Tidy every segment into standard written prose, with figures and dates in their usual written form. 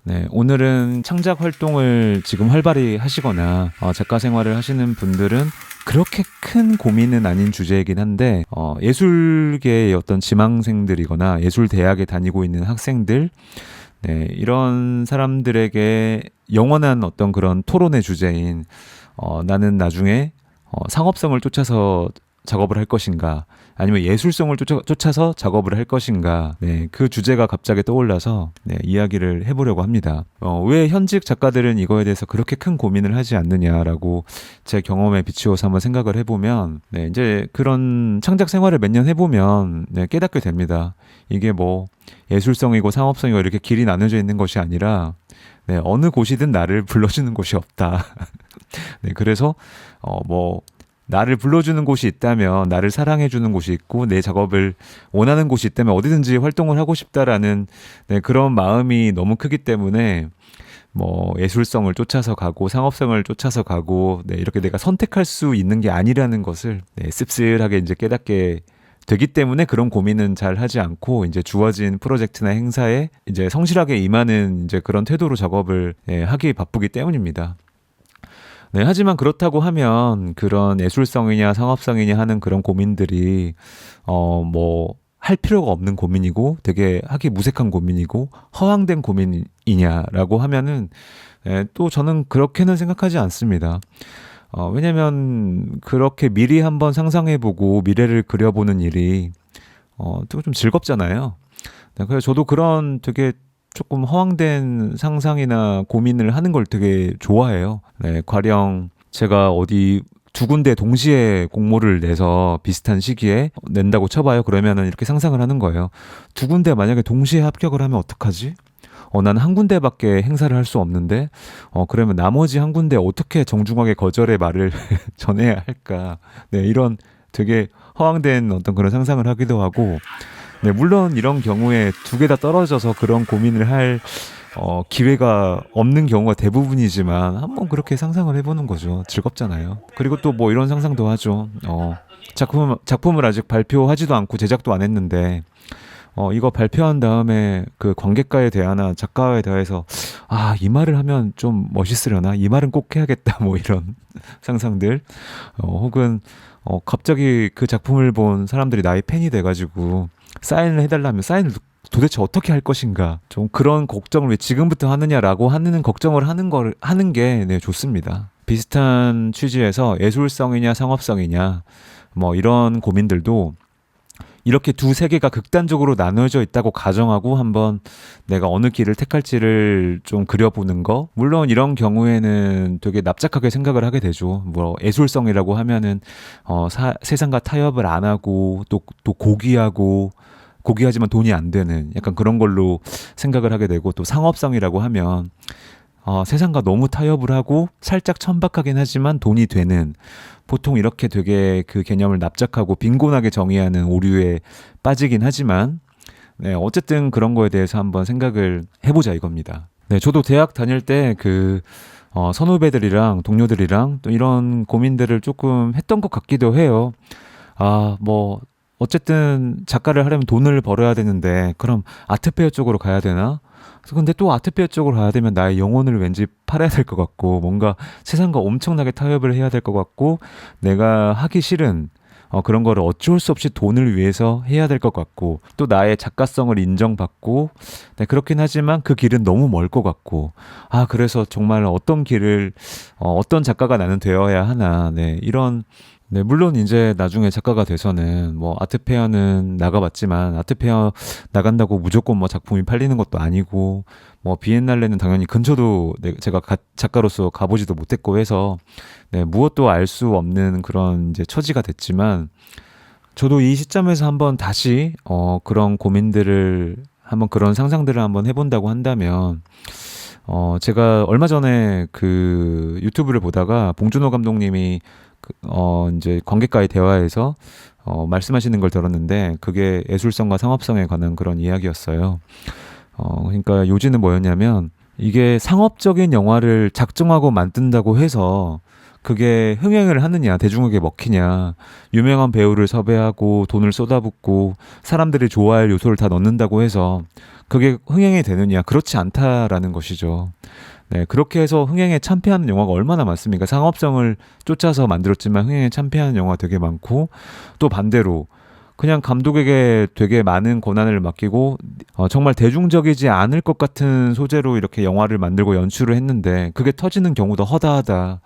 네, 오늘은 창작 활동을 지금 활발히 하시거나 작가 생활을 하시는 분들은 그렇게 큰 고민은 아닌 주제이긴 한데 예술계의 어떤 지망생들이거나 예술대학에 다니고 있는 학생들, 네, 이런 사람들에게 영원한 어떤 그런 토론의 주제인 나는 나중에 상업성을 쫓아서 작업을 할 것인가 아니면 예술성을 쫓아서 작업을 할 것인가, 네, 그 주제가 갑자기 떠올라서 네, 이야기를 해보려고 합니다. 왜 현직 작가들은 이거에 대해서 그렇게 큰 고민을 하지 않느냐라고 제 경험에 비추어서 한번 생각을 해보면, 네, 이제 그런 창작 생활을 몇 년 해보면 네, 깨닫게 됩니다. 이게 뭐 예술성이고 상업성이고 이렇게 길이 나눠져 있는 것이 아니라 네, 어느 곳이든 나를 불러주는 곳이 없다. 네, 그래서 뭐 나를 불러주는 곳이 있다면 나를 사랑해주는 곳이 있고 내 작업을 원하는 곳이 있다면 어디든지 활동을 하고 싶다라는 네, 그런 마음이 너무 크기 때문에 뭐 예술성을 쫓아서 가고 상업성을 쫓아서 가고 네, 이렇게 내가 선택할 수 있는 게 아니라는 것을 네, 씁쓸하게 이제 깨닫게 되기 때문에 그런 고민은 잘 하지 않고 이제 주어진 프로젝트나 행사에 이제 성실하게 임하는 이제 그런 태도로 작업을 하기 바쁘기 때문입니다. 네, 하지만 그렇다고 하면 그런 예술성이냐 상업성이냐 하는 그런 고민들이 뭐 할 필요가 없는 고민이고 되게 하기 무색한 고민이고 허황된 고민이냐라고 하면은 또 저는 그렇게는 생각하지 않습니다. 왜냐면 그렇게 미리 한번 상상해보고 미래를 그려보는 일이 또 좀 즐겁잖아요. 네, 그래서 저도 그런 되게 조금 허황된 상상이나 고민을 하는 걸 되게 좋아해요. 네, 가령 제가 어디 두 군데 동시에 공모를 내서 비슷한 시기에 낸다고 쳐봐요. 그러면은 이렇게 상상을 하는 거예요. 두 군데 만약에 동시에 합격을 하면 어떡하지? 나는 한 군데밖에 행사를 할 수 없는데, 그러면 나머지 한 군데 어떻게 정중하게 거절의 말을 전해야 할까? 네, 이런 되게 허황된 어떤 그런 상상을 하기도 하고, 네, 물론 이런 경우에 두 개 다 떨어져서 그런 고민을 할 기회가 없는 경우가 대부분이지만 한번 그렇게 상상을 해보는 거죠. 즐겁잖아요. 그리고 또 뭐 이런 상상도 하죠. 작품을 아직 발표하지도 않고 제작도 안 했는데 이거 발표한 다음에 그 관객과의 대화나 작가에 대해서 이 말을 하면 좀 멋있으려나? 이 말은 꼭 해야겠다. 뭐 이런 상상들. 혹은 갑자기 그 작품을 본 사람들이 나의 팬이 돼가지고 사인을 해달라면 사인을 도대체 어떻게 할 것인가? 좀 그런 걱정을 왜 지금부터 하느냐라고 하는 걱정을 하는 게 네, 좋습니다. 비슷한 취지에서 예술성이냐 상업성이냐 뭐 이런 고민들도 이렇게 두세 개가 극단적으로 나눠져 있다고 가정하고 한번 내가 어느 길을 택할지를 좀 그려보는 거. 물론 이런 경우에는 되게 납작하게 생각을 하게 되죠. 뭐 예술성이라고 하면은 세상과 타협을 안 하고 또 고귀하지만 돈이 안 되는 약간 그런 걸로 생각을 하게 되고, 또 상업성이라고 하면 세상과 너무 타협을 하고 살짝 천박하긴 하지만 돈이 되는, 보통 이렇게 되게 그 개념을 납작하고 빈곤하게 정의하는 오류에 빠지긴 하지만 네, 어쨌든 그런 거에 대해서 한번 생각을 해보자 이겁니다. 네, 저도 대학 다닐 때 선후배들이랑 동료들이랑 또 이런 고민들을 조금 했던 것 같기도 해요. 뭐 어쨌든 작가를 하려면 돈을 벌어야 되는데 그럼 아트페어 쪽으로 가야 되나? 근데 또 아트페어 쪽으로 가야 되면 나의 영혼을 왠지 팔아야 될 것 같고 뭔가 세상과 엄청나게 타협을 해야 될 것 같고 내가 하기 싫은 그런 거를 어쩔 수 없이 돈을 위해서 해야 될 것 같고 또 나의 작가성을 인정받고 네, 그렇긴 하지만 그 길은 너무 멀 것 같고 그래서 정말 어떤 작가가 나는 되어야 하나, 네, 이런. 네, 물론 이제 나중에 작가가 돼서는 뭐 아트페어는 나가봤지만 아트페어 나간다고 무조건 뭐 작품이 팔리는 것도 아니고 뭐 비엔날레는 당연히 근처도 제가 작가로서 가보지도 못했고 해서 네, 무엇도 알 수 없는 그런 이제 처지가 됐지만 저도 이 시점에서 한번 다시 그런 고민들을 한번 그런 상상들을 한번 해본다고 한다면 제가 얼마 전에 그 유튜브를 보다가 봉준호 감독님이 이제 관객과의 대화에서 말씀하시는 걸 들었는데 그게 예술성과 상업성에 관한 그런 이야기였어요. 그러니까 요지는 뭐였냐면 이게 상업적인 영화를 작정하고 만든다고 해서 그게 흥행을 하느냐, 대중에게 먹히냐, 유명한 배우를 섭외하고 돈을 쏟아붓고 사람들이 좋아할 요소를 다 넣는다고 해서 그게 흥행이 되느냐? 그렇지 않다라는 것이죠. 네, 그렇게 해서 흥행에 참패하는 영화가 얼마나 많습니까? 상업성을 쫓아서 만들었지만 흥행에 참패하는 영화 되게 많고, 또 반대로 그냥 감독에게 되게 많은 권한을 맡기고 정말 대중적이지 않을 것 같은 소재로 이렇게 영화를 만들고 연출을 했는데 그게 터지는 경우도 허다하다.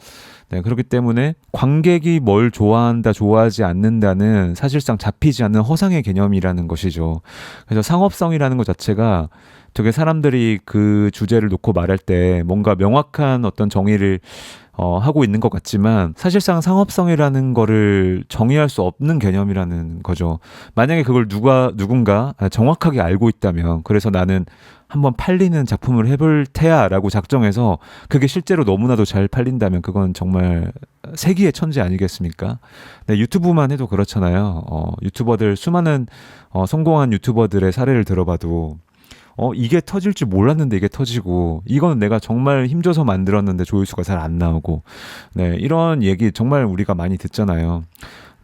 네, 그렇기 때문에 관객이 뭘 좋아한다, 좋아하지 않는다는 사실상 잡히지 않는 허상의 개념이라는 것이죠. 그래서 상업성이라는 것 자체가 되게 사람들이 그 주제를 놓고 말할 때 뭔가 명확한 어떤 정의를 하고 있는 것 같지만 사실상 상업성이라는 거를 정의할 수 없는 개념이라는 거죠. 만약에 그걸 누군가 정확하게 알고 있다면 그래서 나는 한번 팔리는 작품을 해볼 테야 라고 작정해서 그게 실제로 너무나도 잘 팔린다면 그건 정말 세기의 천재 아니겠습니까? 네, 유튜브만 해도 그렇잖아요. 유튜버들 수많은 성공한 유튜버들의 사례를 들어봐도 이게 터질 줄 몰랐는데 이게 터지고, 이건 내가 정말 힘줘서 만들었는데 조회수가 잘 안 나오고, 네, 이런 얘기 정말 우리가 많이 듣잖아요.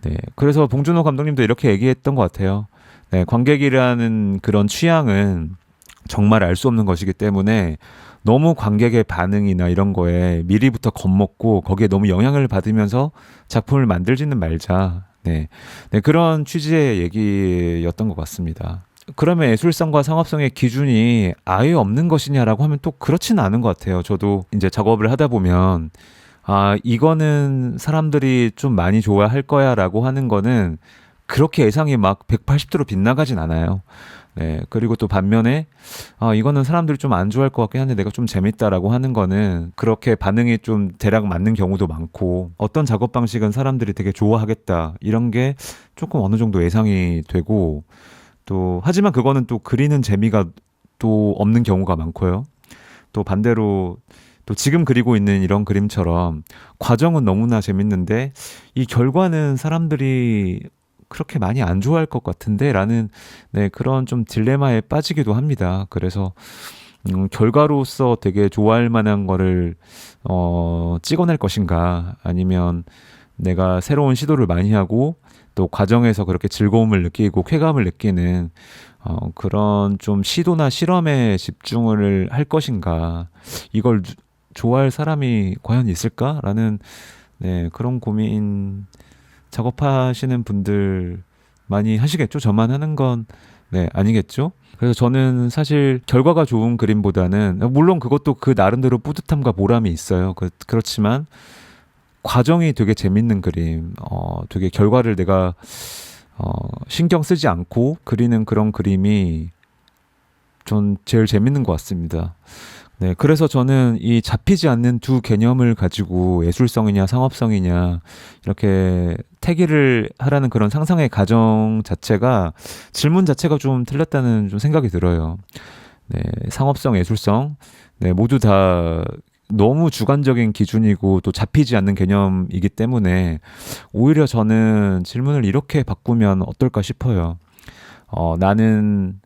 네, 그래서 봉준호 감독님도 이렇게 얘기했던 것 같아요. 네, 관객이라는 그런 취향은 정말 알 수 없는 것이기 때문에 너무 관객의 반응이나 이런 거에 미리부터 겁먹고 거기에 너무 영향을 받으면서 작품을 만들지는 말자. 네, 네, 그런 취지의 얘기였던 것 같습니다. 그러면 예술성과 상업성의 기준이 아예 없는 것이냐라고 하면 또 그렇지는 않은 것 같아요. 저도 이제 작업을 하다 보면 이거는 사람들이 좀 많이 좋아할 거야라고 하는 거는 그렇게 예상이 막 180도로 빗나가진 않아요. 네. 그리고 또 반면에 이거는 사람들이 좀 안 좋아할 것 같긴 한데 내가 좀 재밌다라고 하는 거는 그렇게 반응이 좀 대략 맞는 경우도 많고, 어떤 작업 방식은 사람들이 되게 좋아하겠다 이런 게 조금 어느 정도 예상이 되고, 또 하지만 그거는 또 그리는 재미가 또 없는 경우가 많고요. 또 반대로 또 지금 그리고 있는 이런 그림처럼 과정은 너무나 재밌는데 이 결과는 사람들이 그렇게 많이 안 좋아할 것 같은데 라는, 네, 그런 좀 딜레마에 빠지기도 합니다. 그래서 결과로서 되게 좋아할 만한 거를 찍어낼 것인가, 아니면 내가 새로운 시도를 많이 하고 또 과정에서 그렇게 즐거움을 느끼고 쾌감을 느끼는 그런 좀 시도나 실험에 집중을 할 것인가, 이걸 좋아할 사람이 과연 있을까라는, 네, 그런 고민 작업하시는 분들 많이 하시겠죠. 저만 하는 건, 네, 아니겠죠. 그래서 저는 사실 결과가 좋은 그림보다는, 물론 그것도 그 나름대로 뿌듯함과 보람이 있어요. 그렇지만 과정이 되게 재밌는 그림, 되게 결과를 내가 신경 쓰지 않고 그리는 그런 그림이 전 제일 재밌는 것 같습니다. 네, 그래서 저는 이 잡히지 않는 두 개념을 가지고 예술성이냐 상업성이냐 이렇게 태기를 하라는 그런 상상의 과정 자체가, 질문 자체가 좀 틀렸다는 좀 생각이 들어요. 네, 상업성, 예술성, 네, 모두 다 너무 주관적인 기준이고 또 잡히지 않는 개념이기 때문에 오히려 저는 질문을 이렇게 바꾸면 어떨까 싶어요. 나는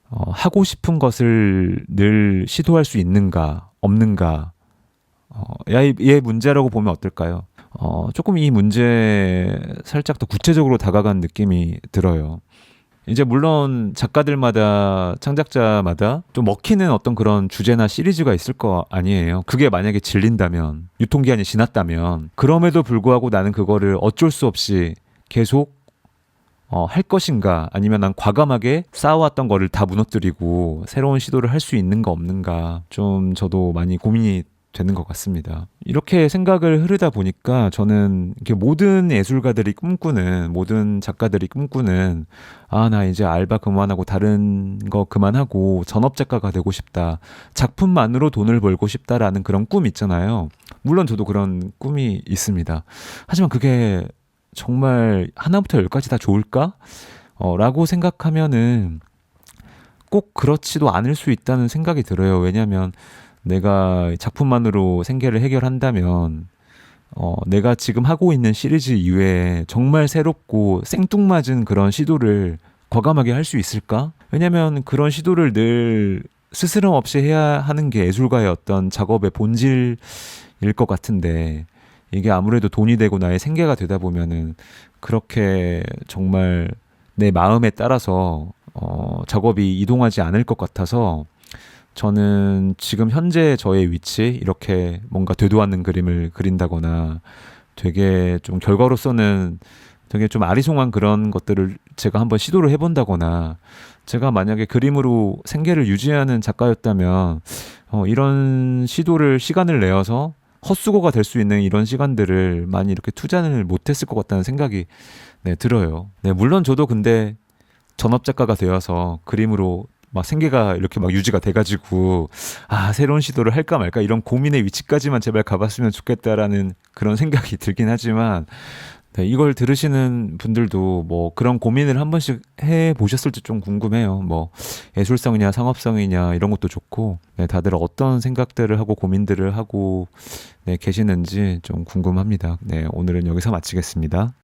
하고 싶은 것을 늘 시도할 수 있는가, 없는가? 얘 문제라고 보면 어떨까요? 조금 이 문제에 살짝 더 구체적으로 다가간 느낌이 들어요. 이제 물론 작가들마다, 창작자마다 좀 먹히는 어떤 그런 주제나 시리즈가 있을 거 아니에요. 그게 만약에 질린다면, 유통기한이 지났다면, 그럼에도 불구하고 나는 그거를 어쩔 수 없이 계속 할 것인가, 아니면 난 과감하게 쌓아왔던 거를 다 무너뜨리고 새로운 시도를 할 수 있는가 없는가, 좀 저도 많이 고민이 되는 것 같습니다. 이렇게 생각을 흐르다 보니까 저는 이렇게 모든 예술가들이 꿈꾸는, 모든 작가들이 꿈꾸는, 나 이제 알바 그만하고 다른 거 그만하고 전업 작가가 되고 싶다, 작품만으로 돈을 벌고 싶다라는 그런 꿈 있잖아요. 물론 저도 그런 꿈이 있습니다. 하지만 그게 정말 하나부터 열까지 다 좋을까? 라고 생각하면은 꼭 그렇지도 않을 수 있다는 생각이 들어요. 왜냐하면 내가 작품만으로 생계를 해결한다면 내가 지금 하고 있는 시리즈 이외에 정말 새롭고 생뚱맞은 그런 시도를 과감하게 할 수 있을까? 왜냐면 그런 시도를 늘 스스럼 없이 해야 하는 게 예술가의 어떤 작업의 본질일 것 같은데, 이게 아무래도 돈이 되고 나의 생계가 되다 보면은 그렇게 정말 내 마음에 따라서 작업이 이동하지 않을 것 같아서 저는 지금 현재 저의 위치 이렇게 뭔가 되도 않는 그림을 그린다거나 되게 좀 결과로서는 되게 좀 아리송한 그런 것들을 제가 한번 시도를 해본다거나 제가 만약에 그림으로 생계를 유지하는 작가였다면 이런 시간을 내어서 헛수고가 될 수 있는 이런 시간들을 많이 이렇게 투자를 못했을 것 같다는 생각이 네, 들어요. 네, 물론 저도 근데 전업 작가가 되어서 그림으로 막 생계가 이렇게 막 유지가 돼가지고 새로운 시도를 할까 말까 이런 고민의 위치까지만 제발 가봤으면 좋겠다라는 그런 생각이 들긴 하지만 네, 이걸 들으시는 분들도 뭐 그런 고민을 한 번씩 해 보셨을지 좀 궁금해요. 뭐 예술성이냐 상업성이냐 이런 것도 좋고 네, 다들 어떤 생각들을 하고 고민들을 하고 네, 계시는지 좀 궁금합니다. 네, 오늘은 여기서 마치겠습니다.